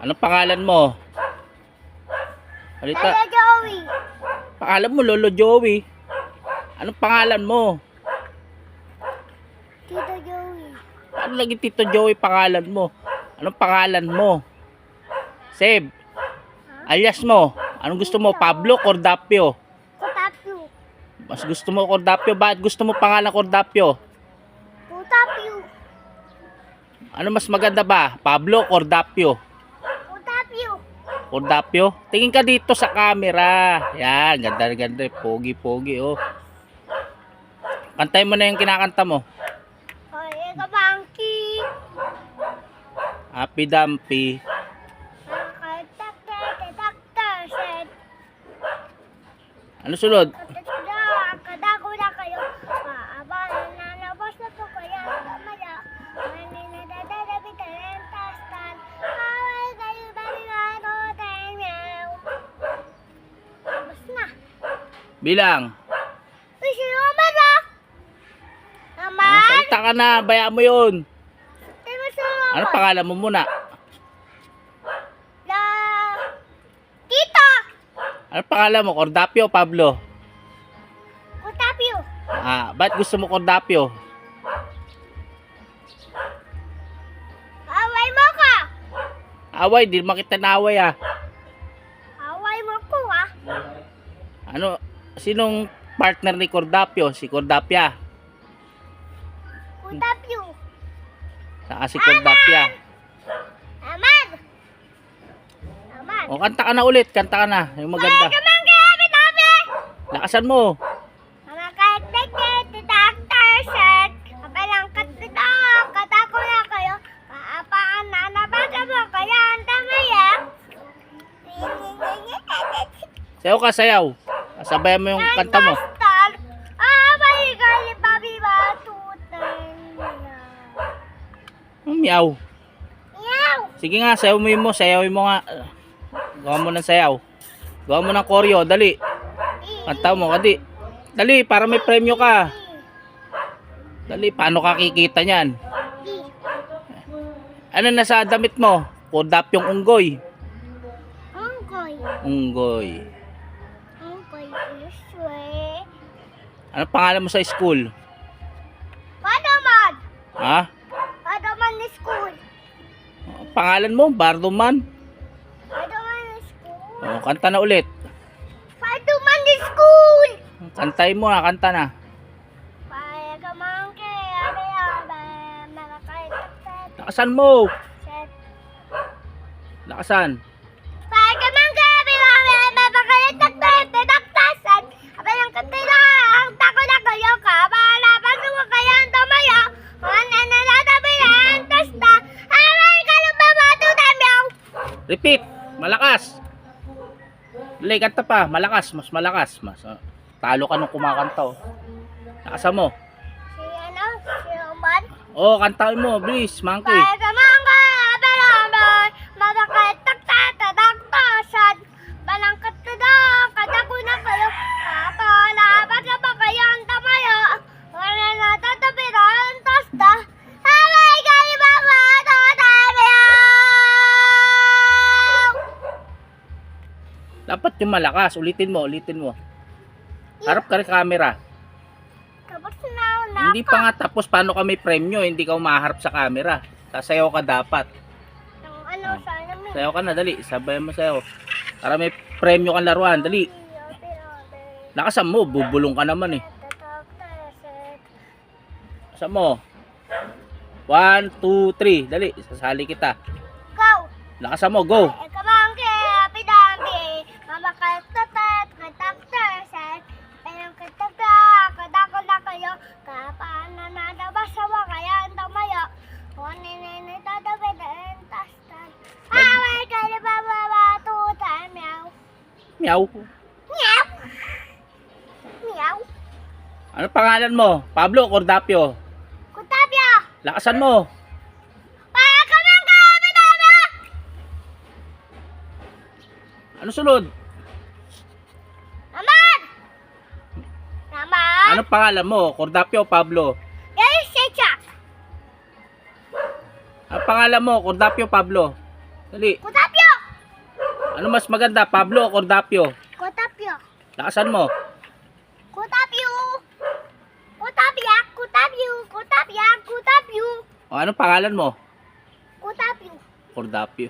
Anong pangalan mo? Halika. Lolo Joey. Pangalan mo, Lolo Joey. Anong pangalan mo? Tito Joey. Ano lagi Tito Joey pangalan mo? Anong pangalan mo? Seb. Alias mo. Anong gusto mo? Pablo, Cordapio? Kutapyo. Mas gusto mo Cordapio? Bakit gusto mo pangalan Cordapio? Kutapyo. Ano mas maganda ba? Pablo, Cordapio? Kutapyo. Cordapio? Tingin ka dito sa camera. Yan, ganda-ganda. Pogi-pogi, oh. Kantay mo na yung kinakanta mo. Oye, kabangki. Happy Dumpy. Set. Ano sunod? Kadako na kayo. Paabalan na labas na po kaya kamaya. Mani na dadadabi talentastan. Away kayo baligado tayo. Labas na. Bilang. Uy, sino ba na? Naman? Salita ka na. Bayaan mo yun. Sino sino Ano ba? pangalan mo muna? La... Tito! Ano pangalan mo? Cordapio o Pablo? Kutapyo. Ba't gusto mo Cordapio? Away mo ka. Away, di naman kita naaway ah. Away mo ko ah. Ano, sinong partner ni Cordapio? Si Cordapia. Kutapyo. Saka si Cordapia. Naman! Naman! O, kanta ka na ulit. Kanta ka na. Yung maganda. Naman kaya bitabi! Lakasan mo. Mga kaitigit, doctor, set. Kapalang katito, katako na kayo. Kaapaan na nabasa mo, kaya ang tamaya. Sayaw ka, sayaw. Sabayan mo yung kanta mo. May gali babi batutan na. Meow. Meow! Sige nga, sayawin mo. Sayawin mo nga. Gawa mo ng sayaw. Gawa mo ng koryo. Dali. Kanta mo, kadi. Dali, para may premyo ka. Dali, paano ka kikita niyan? Ano nasa damit mo? Cordapyong unggoy. Unggoy. Unggoy. Unggoy iswe. Ano pangalan mo sa school? Padaman! Ha? Padaman ni school. Pangalan mo? Bardoman? Padaman ni school. O, kanta na ulit. Padaman ni school! Kantay mo na, kanta na. Paya ka man kaya abe malakaitat Lakasan mo. set. Lakasan. Paya ka man kaya abe mapakaitat taktasan. Abe lang katila ang tako na kayo ka. Bahala pa mo kaya ang tamaya. Wala na natabi na ang tasta. Abe ka lang babato tamyaw. Repeat. Malakas. Dali, kanta pa. Malakas. Mas malakas. Talo ka nung kumakanta. Oh. Lakasan mo. Si ano? Si Roman? Oh, kantain mo. Please, monkey. Paya ka man kaya abe mapakaitat taktasan. Balang katila katako na kayo. Bahala pa mo kaya ang tamaya. Wala na tatabi na ang tasta. Abe ka lang babato tamyaw. Dapat yung malakas. Ulitin mo, ulitin mo. Harap ka rin camera. Tapos na ako. Hindi pa nga tapos. Paano ka may premyo? Hindi ka umaharap sa camera. Sasayaw ka dapat. Ng ano sana may. Sayaw ka na, dali. Sabayan mo sayaw. Para may premyo kang laruan. Dali. Lakasan mo. Bubulong ka naman eh. Lakasan mo. 1, 2, 3. Dali. Sasali kita. Go! Lakasan mo. Go. Kamangke, pidambi, mamakatat, kataktasan, ayang katata, katako na kayo, kapaan na nadabas sa kaya ang tamaya, kunin na tatabi na ang tastan. Away ka na bababatutan, meow. Meow. Meow! Meow! Ano pangalan mo? Pablo Cordapio. Kutapya! Lakasan mo. Kamangke, pidambi! Ano sunod? Naman! Naman! Ano pangalan mo? Cordapio o Pablo? Yes, Chuck! Ang pangalan mo? Cordapio o Pablo? Dali. Kutapya! Ano mas maganda, Pablo o Cordapio? Kutapyo. Lakasan mo. Kutapyo. Kutapya. Kutapyo. Kutapya. Kutapyo. O, anong pangalan mo? Kutapyo. Cordapio.